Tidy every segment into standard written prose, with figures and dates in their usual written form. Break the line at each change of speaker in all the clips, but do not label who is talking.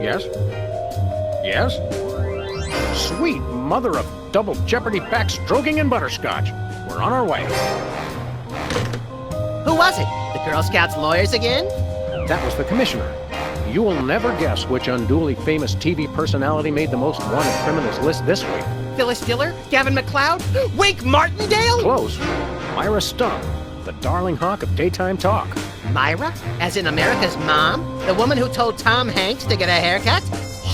Yes? Yes? Sweet mother of double jeopardy backstroking and butterscotch. We're on our way.
Who was it? The Girl Scouts lawyers again?
That was the commissioner. You will never guess which unduly famous TV personality made the most wanted criminals list this week.
Phyllis Diller? Gavin McLeod? Wake Martindale?
Close. Myra Stump, the darling hawk of daytime talk.
Myra? As in America's mom? The woman who told Tom Hanks to get a haircut?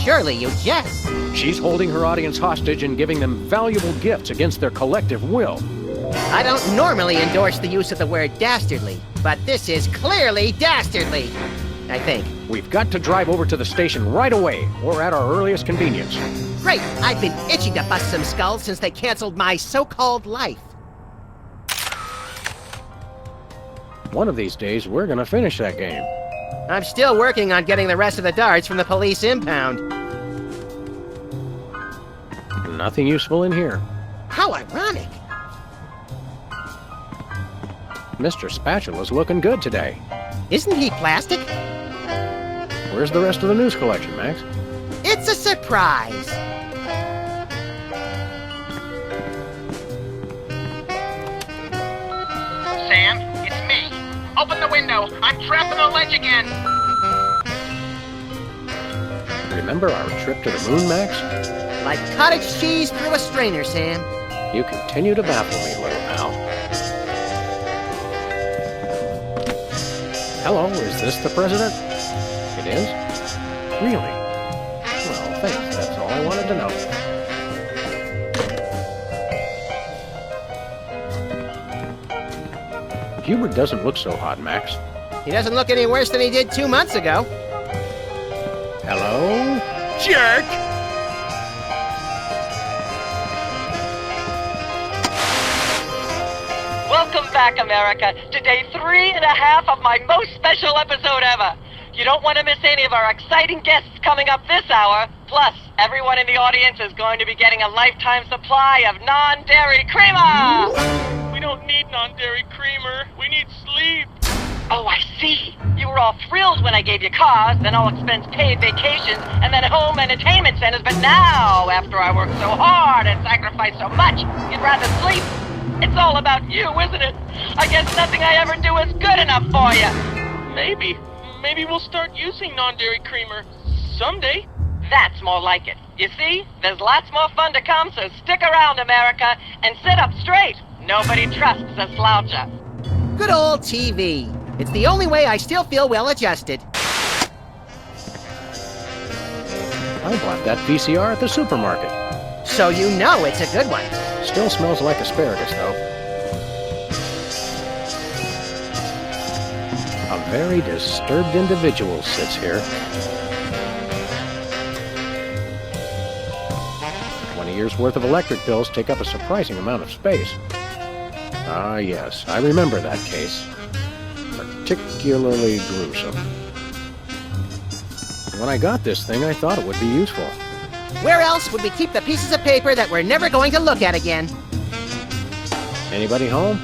Surely you jest.
She's holding her audience hostage and giving them valuable gifts against their collective will.
I don't normally endorse the use of the word dastardly, but this is clearly dastardly, I think.
We've got to drive over to the station right away, or at our earliest convenience.
Great! I've been itching to bust some skulls since they canceled my so-called life.
One of these days, we're gonna finish that game.
I'm still working on getting the rest of the darts from the police impound.
Nothing useful in here.
How ironic!
Mr. Spatula's looking good today.
Isn't he plastic?
Where's the rest of the news collection, Max?
It's a surprise!
Sam, it's me. Open the window. I'm trapped on the ledge again.
Remember our trip to the moon, Max?
Like cottage cheese through a strainer, Sam.
You continue to baffle me, little pal. Hello, is this the president? It is? Really? Well, thanks. That's all I wanted to know. Hubert doesn't look so hot, Max.
He doesn't look any worse than he did 2 months ago.
Hello? Jerk!
Welcome back, America, to day 3.5 of my most special episode ever. You don't want to miss any of our exciting guests coming up this hour. Plus, everyone in the audience is going to be getting a lifetime supply of non-dairy creamer!
We don't need non-dairy creamer. We need sleep.
Oh, I see. You were all thrilled when I gave you cars, then all-expense-paid vacations, and then home entertainment centers. But now, after I worked so hard and sacrificed so much, you'd rather sleep. It's all about you, isn't it? I guess nothing I ever do is good enough for you.
Maybe. Maybe we'll start using non-dairy creamer someday.
That's more like it. You see, there's lots more fun to come, so stick around, America, and sit up straight. Nobody trusts a sloucher.
Good old TV. It's the only way I still feel well-adjusted.
I bought that VCR at the supermarket.
So you know it's a good one.
Still smells like asparagus, though. A very disturbed individual sits here. 20 years' worth of electric bills take up a surprising amount of space. Ah, yes, I remember that case. Particularly gruesome. When I got this thing, I thought it would be useful.
Where else would we keep the pieces of paper that we're never going to look at again?
Anybody home?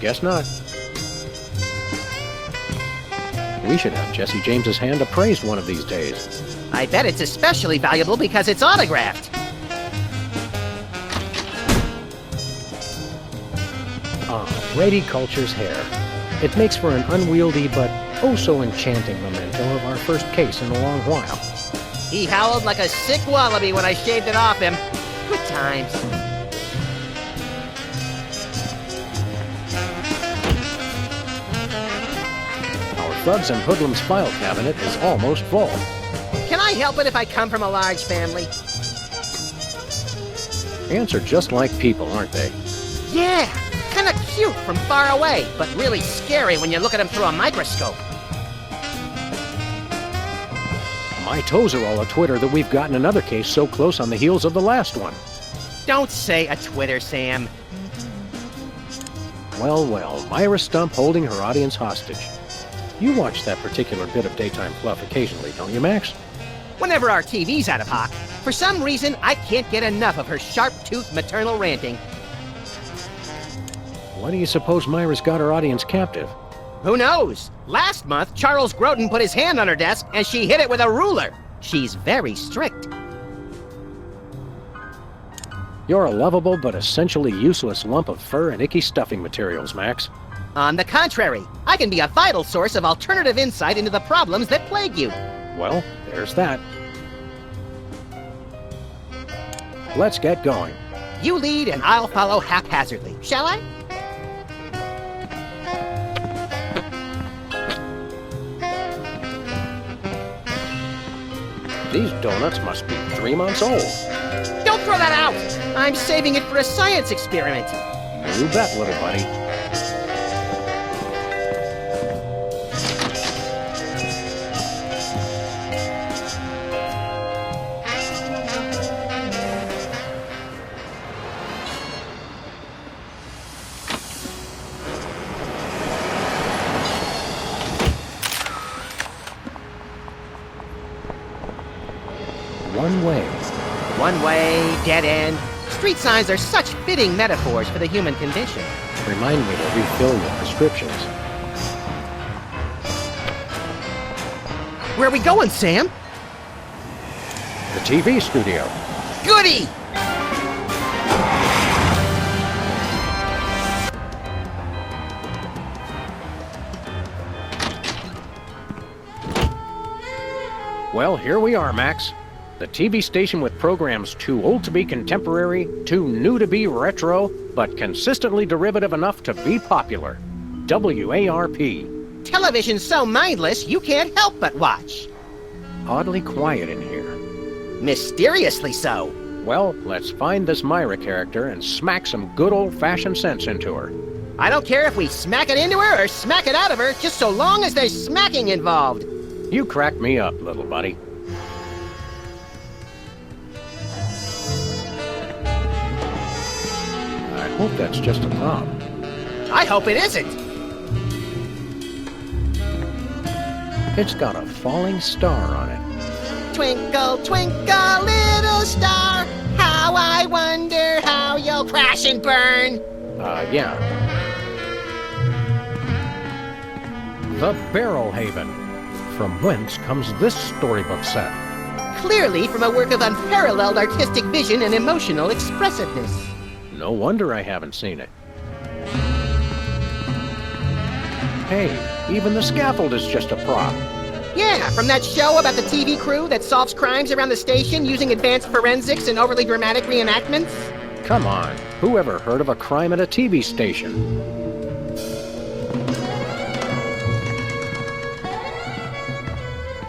Guess not. We should have Jesse James's hand appraised one of these days.
I bet it's especially valuable because it's autographed.
Ah, Brady Culture's hair. It makes for an unwieldy but oh-so-enchanting memento of our first case in a long while.
He howled like a sick wallaby when I shaved it off him. Good times.
Our thugs and hoodlums file cabinet is almost full.
Can I help it if I come from a large family?
Ants are just like people, aren't they?
Yeah, kinda cute from far away, but really scary when you look at them through a microscope.
My toes are all a-twitter that we've gotten another case so close on the heels of the last one.
Don't say a Twitter, Sam.
Well, well, Myra Stump holding her audience hostage. You watch that particular bit of daytime fluff occasionally, don't you, Max?
Whenever our TV's out of hock, for some reason, I can't get enough of her sharp-toothed maternal ranting.
Why do you suppose Myra's got her audience captive?
Who knows? Last month, Charles Grodin put his hand on her desk and she hit it with a ruler. She's very strict.
You're a lovable but essentially useless lump of fur and icky stuffing materials, Max.
On the contrary, I can be a vital source of alternative insight into the problems that plague you.
Well, there's that. Let's get going.
You lead and I'll follow haphazardly, shall I?
These donuts must be 3 months old.
Don't throw that out! I'm saving it for a science experiment.
You bet, little buddy. One way.
One way, dead end. Street signs are such fitting metaphors for the human condition.
Remind me to refill your prescriptions.
Where are we going, Sam?
The TV studio.
Goody!
Well, here we are, Max. The TV station with programs too old to be contemporary, too new to be retro, but consistently derivative enough to be popular. WARP.
Television's so mindless, you can't help but watch.
Oddly quiet in here.
Mysteriously so.
Well, let's find this Myra character and smack some good old-fashioned sense into her.
I don't care if we smack it into her or smack it out of her, just so long as there's smacking involved.
You crack me up, little buddy. I hope that's just a prop.
I hope it isn't.
It's got a falling star on it.
Twinkle, twinkle, little star, how I wonder how you'll crash and burn.
Yeah. The Barrel Haven. From whence comes this storybook set?
Clearly from a work of unparalleled artistic vision and emotional expressiveness.
No wonder I haven't seen it. Hey, even the scaffold is just a prop.
Yeah, from that show about the TV crew that solves crimes around the station using advanced forensics and overly dramatic reenactments.
Come on, who ever heard of a crime at a TV station?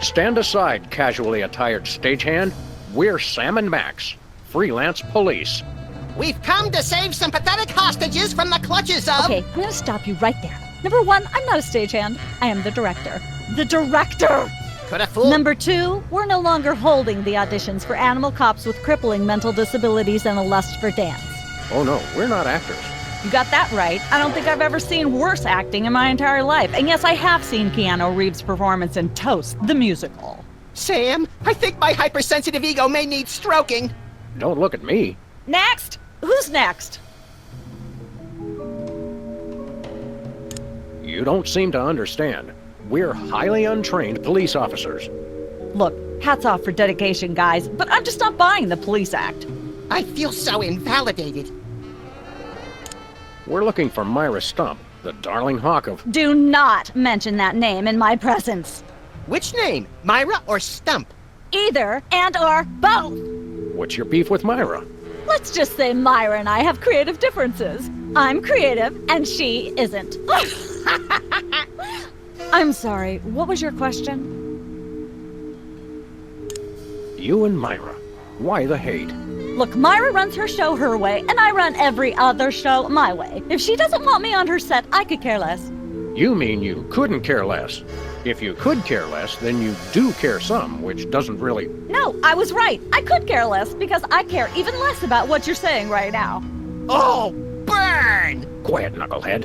Stand aside, casually attired stagehand. We're Sam and Max, freelance police.
We've come to save some pathetic hostages from the clutches of...
Okay, I'm gonna stop you right there. Number one, I'm not a stagehand. I am the director. The director!
Could have fooled...
Number two, we're no longer holding the auditions for animal cops with crippling mental disabilities and a lust for dance.
Oh no, we're not actors.
You got that right. I don't think I've ever seen worse acting in my entire life. And yes, I have seen Keanu Reeves' performance in Toast, the musical.
Sam, I think my hypersensitive ego may need stroking.
Don't look at me.
Next! Who's next?
You don't seem to understand. We're highly untrained police officers.
Look, hats off for dedication, guys, but I'm just not buying the police act.
I feel so invalidated.
We're looking for Myra Stump, the darling hawk of...
Do not mention that name in my presence.
Which name, Myra or Stump?
Either and or both.
What's your beef with Myra?
Let's just say Myra and I have creative differences. I'm creative and she isn't. I'm sorry, what was your question?
You and Myra. Why the hate?
Look, Myra runs her show her way, and I run every other show my way. If she doesn't want me on her set, I could care less.
You mean you couldn't care less. If you could care less, then you do care some, which doesn't really...
No, I was right. I could care less because I care even less about what you're saying right now.
Oh, burn!
Quiet, knucklehead.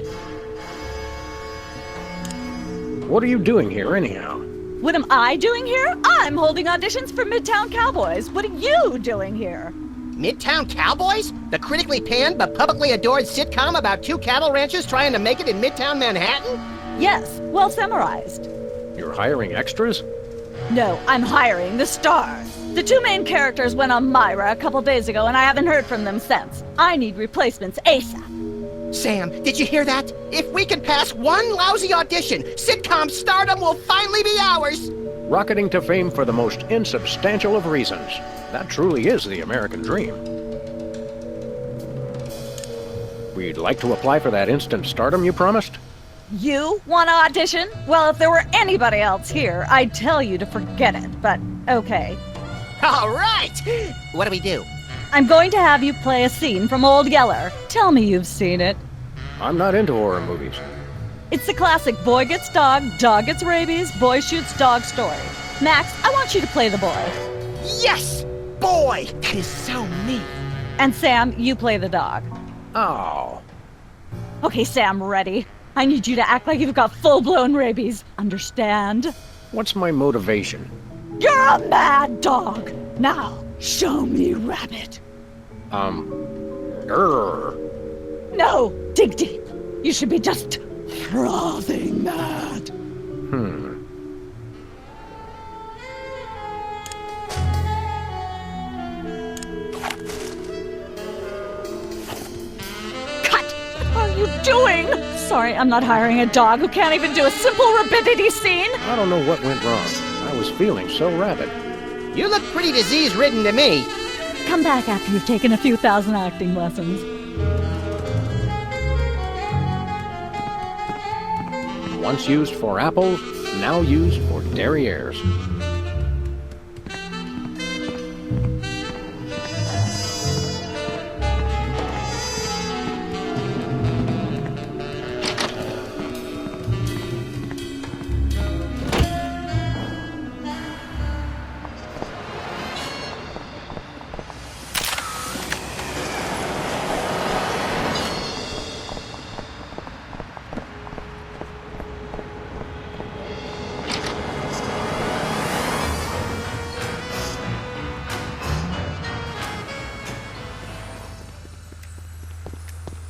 What are you doing here, anyhow?
What am I doing here? I'm holding auditions for Midtown Cowboys. What are you doing here?
Midtown Cowboys? The critically panned but publicly adored sitcom about two cattle ranchers trying to make it in Midtown Manhattan?
Yes, well summarized.
You're hiring extras?
No, I'm hiring the stars. The two main characters went on Myra a couple days ago, and I haven't heard from them since. I need replacements ASAP.
Sam, did you hear that? If we can pass one lousy audition, sitcom stardom will finally be ours.
Rocketing to fame for the most insubstantial of reasons. That truly is the American dream. We'd like to apply for that instant stardom you promised?
You want to audition? Well, if there were anybody else here, I'd tell you to forget it, but okay.
All right! What do we do?
I'm going to have you play a scene from Old Yeller. Tell me you've seen it.
I'm not into horror movies.
It's the classic boy gets dog gets rabies, boy shoots dog story. Max, I want you to play the boy.
Yes! Boy! That is so me.
And Sam, you play the dog.
Oh.
Okay, Sam, ready? I need you to act like you've got full-blown rabies. Understand?
What's my motivation?
You're a mad dog. Now, show me rabbit.
Grr.
No, dig deep. You should be just frothing mad. Cut! What are you doing? Sorry, I'm not hiring a dog who can't even do a simple rapidity scene.
I don't know what went wrong. I was feeling so rabid.
You look pretty disease-ridden to me.
Come back after you've taken a few thousand acting lessons.
Once used for apples, now used for derrieres.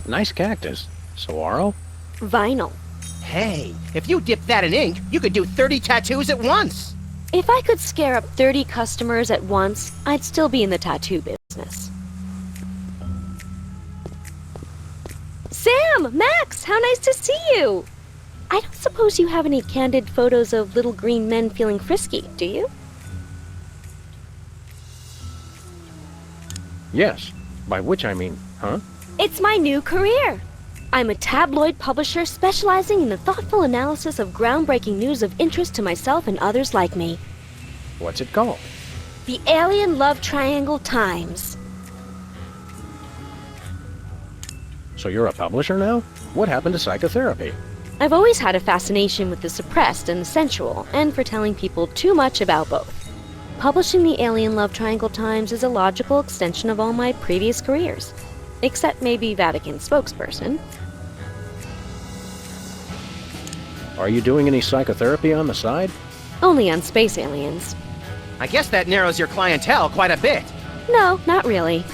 Nice cactus. Saguaro?
Vinyl.
Hey, if you dip that in ink, you could do 30 tattoos at once.
If I could scare up 30 customers at once, I'd still be in the tattoo business. Sam! Max! How nice to see you! I don't suppose you have any candid photos of little green men feeling frisky, do you?
Yes. By which I mean, huh?
It's my new career! I'm a tabloid publisher specializing in the thoughtful analysis of groundbreaking news of interest to myself and others like me.
What's it called?
The Alien Love Triangle Times.
So you're a publisher now? What happened to psychotherapy?
I've always had a fascination with the suppressed and the sensual, and for telling people too much about both. Publishing the Alien Love Triangle Times is a logical extension of all my previous careers. Except maybe Vatican spokesperson.
Are you doing any psychotherapy on the side?
Only on space aliens.
I guess that narrows your clientele quite a bit.
No, not really.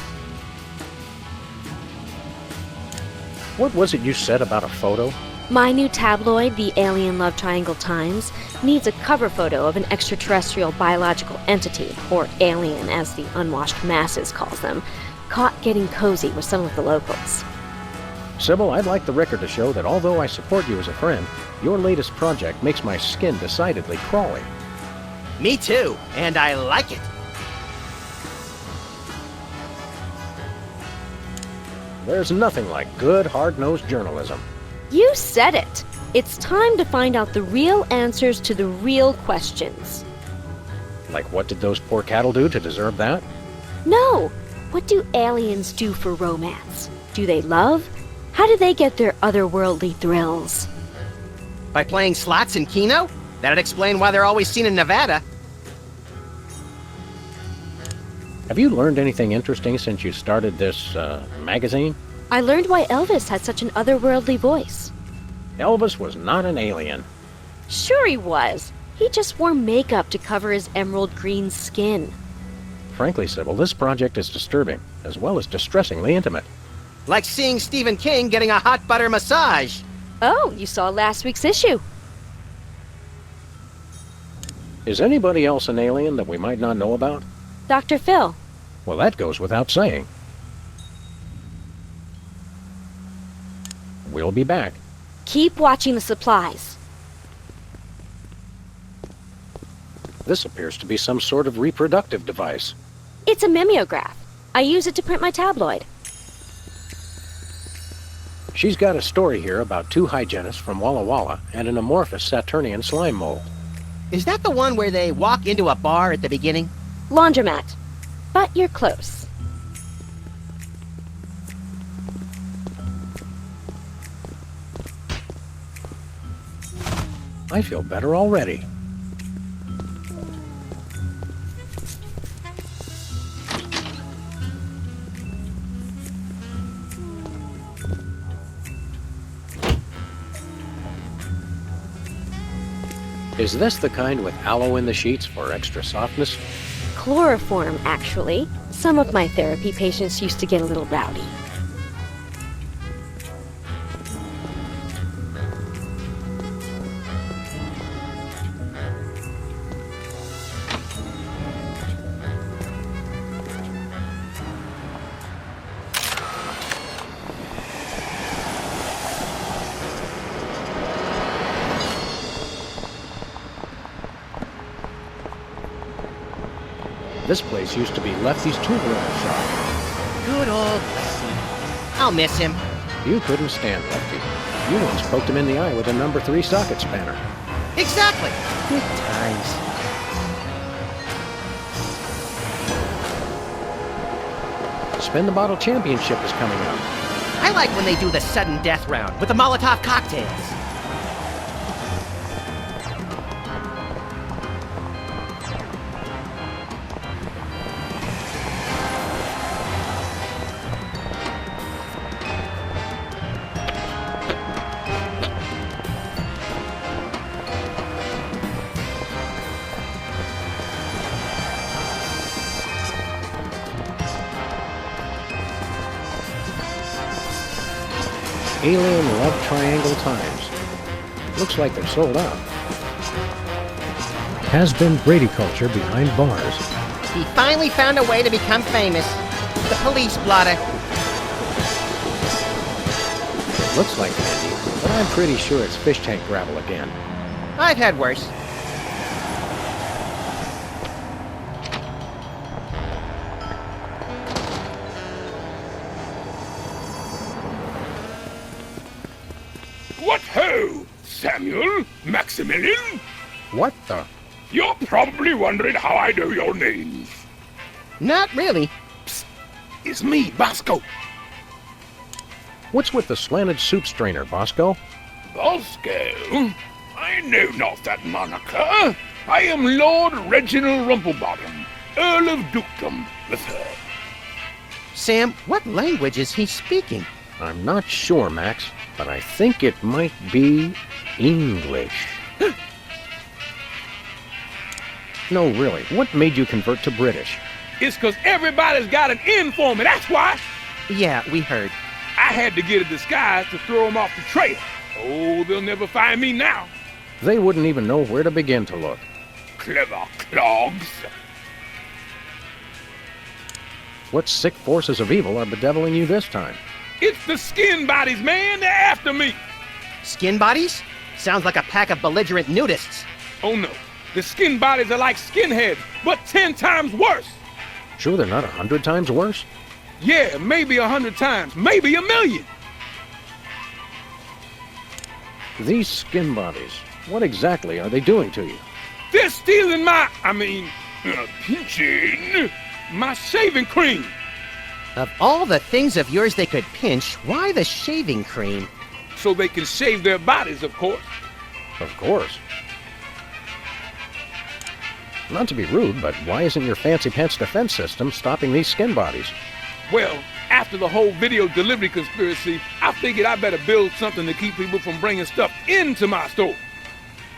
What was it you said about a photo?
My new tabloid, the Alien Love Triangle Times, needs a cover photo of an extraterrestrial biological entity, or alien as the unwashed masses calls them, caught getting cozy with some of the locals.
Sybil, I'd like the record to show that although I support you as a friend, your latest project makes my skin decidedly crawly.
Me too, and I like it.
There's nothing like good, hard-nosed journalism.
You said it! It's time to find out the real answers to the real questions.
Like what did those poor cattle do to deserve that?
No! What do aliens do for romance? Do they love? How do they get their otherworldly thrills?
By playing slots in Keno? That'd explain why they're always seen in Nevada.
Have you learned anything interesting since you started this, magazine?
I learned why Elvis had such an otherworldly voice.
Elvis was not an alien.
Sure he was. He just wore makeup to cover his emerald green skin.
Frankly, Sybil, this project is disturbing, as well as distressingly intimate.
Like seeing Stephen King getting a hot butter massage.
Oh, you saw last week's issue.
Is anybody else an alien that we might not know about?
Dr. Phil.
Well, that goes without saying. We'll be back.
Keep watching the supplies.
This appears to be some sort of reproductive device.
It's a mimeograph. I use it to print my tabloid.
She's got a story here about two hygienists from Walla Walla and an amorphous Saturnian slime mold.
Is that the one where they walk into a bar at the beginning?
Laundromat. But you're close.
I feel better already. Is this the kind with aloe in the sheets for extra softness?
Chloroform, actually. Some of my therapy patients used to get a little rowdy.
This place used to be Lefty's tubular shop.
Good old Lefty. I'll miss him.
You couldn't stand Lefty. You once poked him in the eye with a number 3 socket spanner.
Exactly. Good times.
Spin the Bottle Championship is coming up.
I like when they do the sudden death round with the Molotov cocktails.
Alien Love Triangle Times. Looks like they're sold out. Has been Brady culture behind bars.
He finally found a way to become famous. The police blotter.
Looks like candy, but I'm pretty sure it's fish tank gravel again.
I've had worse.
What ho! Samuel? Maximilian?
What the?
You're probably wondering how I know your names.
Not really.
It's me, Bosco.
What's with the slanted soup strainer, Bosco?
Bosco? I know not that moniker. I am Lord Reginald Rumplebottom, Earl of Dukedom, the Third.
Sam, what language is he speaking?
I'm not sure, Max, but I think it might be English. No, really, what made you convert to British?
It's 'cause everybody's got an in for me, that's why.
Yeah, we heard.
I had to get a disguise to throw them off the trail. Oh, they'll never find me now.
They wouldn't even know where to begin to look.
Clever clogs.
What sick forces of evil are bedeviling you this time?
It's the skin bodies, man. They're after me.
Skin bodies? Sounds like a pack of belligerent nudists.
Oh, no. The skin bodies are like skinheads, but 10 times worse.
Sure they're not 100 times worse?
Yeah, maybe 100 times, maybe 1,000,000.
These skin bodies, what exactly are they doing to you?
They're stealing pinching my shaving cream.
Of all the things of yours they could pinch, why the shaving cream?
So they can shave their bodies, of course.
Of course. Not to be rude, but why isn't your fancy pants defense system stopping these skin bodies?
Well, after the whole video delivery conspiracy, I figured I better build something to keep people from bringing stuff into my store.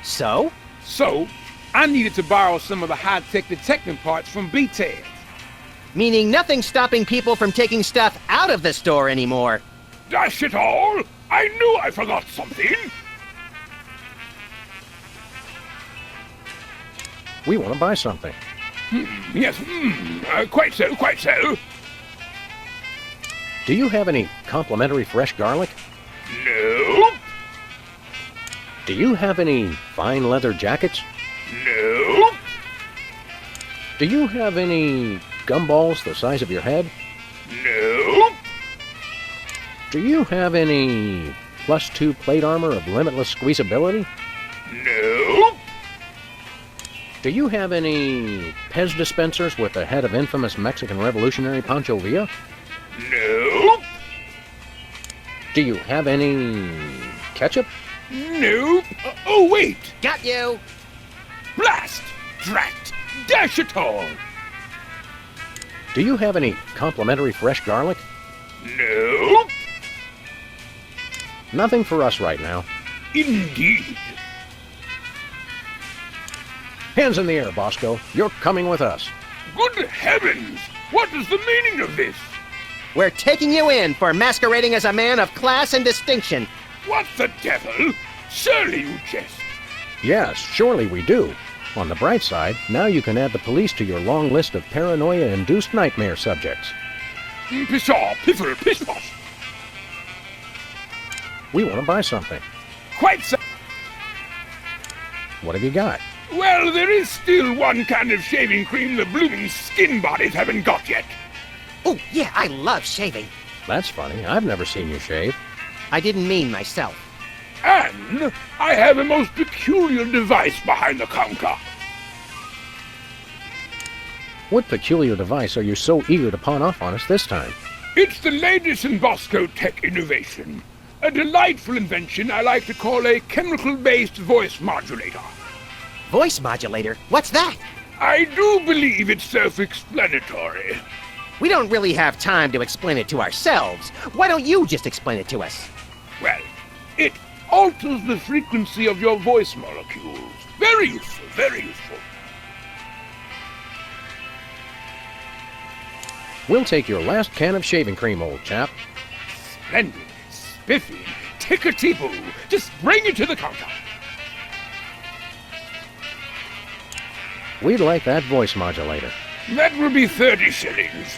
So?
So, I needed to borrow some of the high-tech detecting parts from BTAD.
Meaning nothing's stopping people from taking stuff out of the store anymore.
Dash it all! I knew I forgot something.
We want to buy something.
Yes, quite so, quite so.
Do you have any complimentary fresh garlic?
No,
Do you have any fine leather jackets?
no,
Do you have any gumballs the size of your head?
no,
Do you have any +2 plate armor of limitless squeezability?
no,
Do you have any Pez dispensers with the head of infamous Mexican revolutionary Pancho Villa?
no,
Do you have any ketchup?
no. Oh, wait.
Got you.
Blast! Drat! Dash it all!
Do you have any complimentary fresh garlic?
No,
Nothing for us right now.
indeed.
Hands in the air, Bosco. You're coming with us.
Good heavens! What is the meaning of this?
We're taking you in for masquerading as a man of class and distinction.
What the devil? Surely you jest.
Yes, surely we do. On the bright side, now you can add the police to your long list of paranoia-induced nightmare subjects.
Pshaw, piffle, pish-posh.
We want to buy something.
Quite so.
What have you got?
Well, there is still one kind of shaving cream the blooming skin bodies haven't got yet.
Oh, yeah, I love shaving.
That's funny. I've never seen you shave.
I didn't mean myself.
And I have a most peculiar device behind the counter.
What peculiar device are you so eager to pawn off on us this time?
It's the latest in Bosco tech innovation. A delightful invention I like to call a chemical-based voice modulator.
Voice modulator? What's that?
I do believe it's self-explanatory.
We don't really have time to explain it to ourselves. Why don't you just explain it to us?
Well, it alters the frequency of your voice molecules. Very useful, very useful.
We'll take your last can of shaving cream, old chap.
Splendid, spiffy, tickety-boo. Just bring it to the counter.
We'd like that voice modulator.
That will be 30 shillings.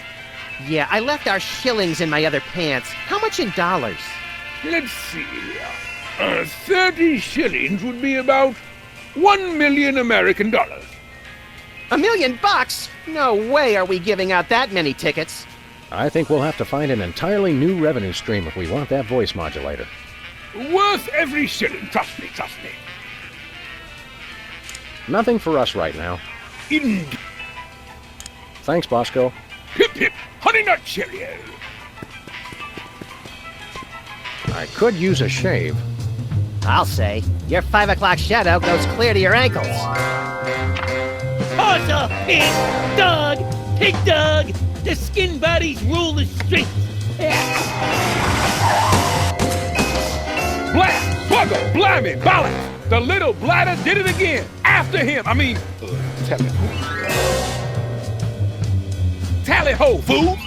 Yeah, I left our shillings in my other pants. How much in dollars?
Let's see here. 30 shillings would be about 1 million American dollars.
$1 million? No way are we giving out that many tickets.
I think we'll have to find an entirely new revenue stream if we want that voice modulator.
Worth every shilling, trust me, trust me.
Nothing for us right now.
Indeed.
Thanks, Bosco.
Hip hip, honey nut Cheerio.
I could use a shave.
I'll say. Your 5 o'clock shadow goes clear to your ankles.
Awesome! Pig dog! Pig dog! The skin buddies rule the streets!
Blast! Bugger! Blimey! Balance! The little bladder did it again! After him! Tally ho, fool!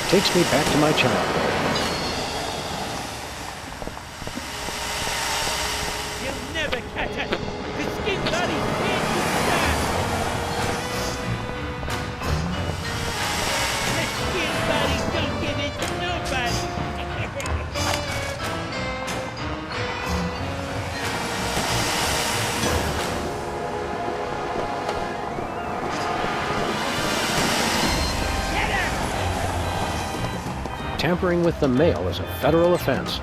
Takes me back to my childhood.
You'll never catch us! The skin buddies can't be stopped! The skin buddies don't give it to nobody!
Tampering with the mail is a federal offense,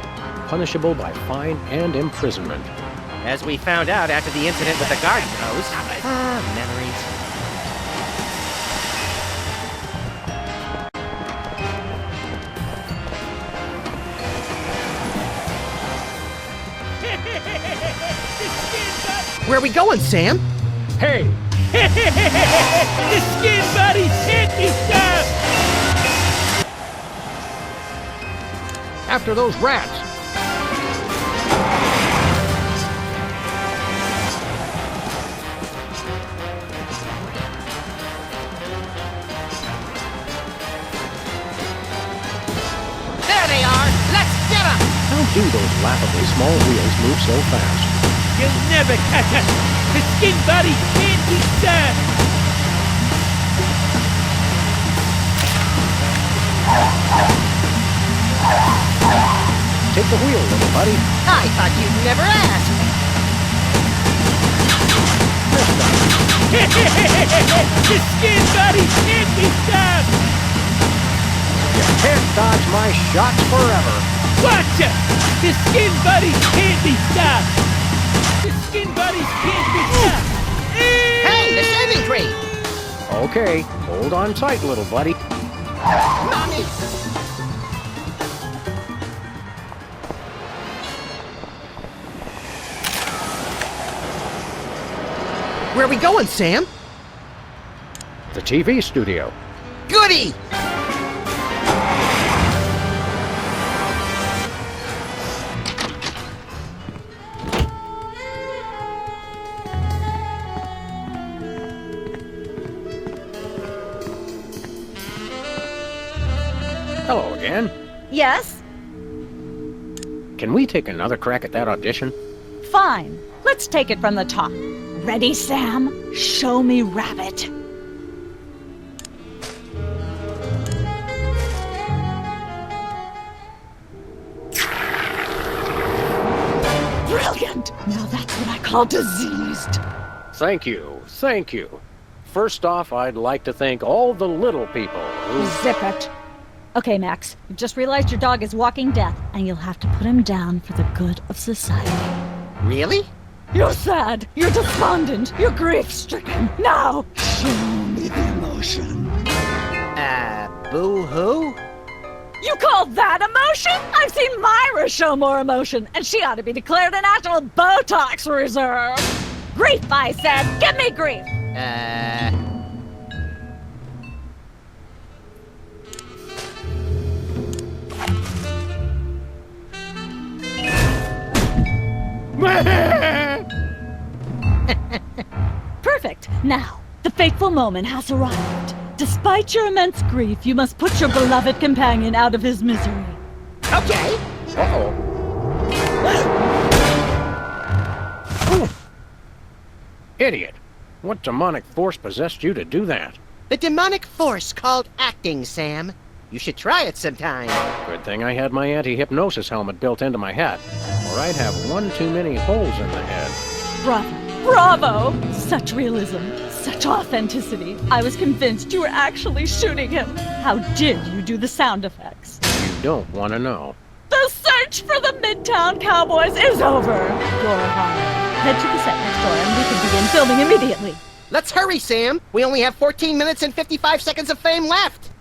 punishable by fine and imprisonment.
As we found out after the incident with the garden hose. Memories. Where are we going, Sam?
Hey!
The skin buddies can't be stopped!
After those rats!
There they are! Let's get them!
How do those laughably small wheels move so fast?
You'll never catch us! The skin buddies can't be stopped!
Take the wheel, little buddy.
I thought you'd never ask.
The skin buddies can't be stopped!
You can't dodge my shots forever.
Watch it! The skin buddies can't be stopped! The skin buddies can't be stopped!
Hey, the shaving cream!
Okay, hold on tight, little buddy.
Mommy! Where are we going, Sam?
The TV studio.
Goody!
Hello again.
Yes?
Can we take another crack at that audition?
Fine. Let's take it from the top. Ready, Sam? Show me Rabbit. Brilliant! Now that's what I call diseased.
Thank you, thank you. First off, I'd like to thank all the little people who...
Zip it. Okay, Max, you've just realized your dog is walking death, and you'll have to put him down for the good of society.
Really?
You're sad, you're despondent, you're grief-stricken. Now, show me the emotion.
Boo-hoo?
You call that emotion? I've seen Myra show more emotion, and she ought to be declared a national Botox reserve. Grief, I said. Give me grief. Perfect. Now, the fateful moment has arrived. Despite your immense grief, you must put your beloved companion out of his misery.
Okay.
Uh-oh. Idiot. What demonic force possessed you to do that?
The demonic force called acting, Sam. You should try it sometime.
Good thing I had my anti-hypnosis helmet built into my head, or I'd have one too many holes in the head.
Bravo. Bravo! Such realism, such authenticity. I was convinced you were actually shooting him. How did you do the sound effects?
You don't want to know.
The search for the Midtown Cowboys is over. You're hired. Head to the set next door and we can begin filming immediately.
Let's hurry, Sam. We only have 14 minutes and 55 seconds of fame left.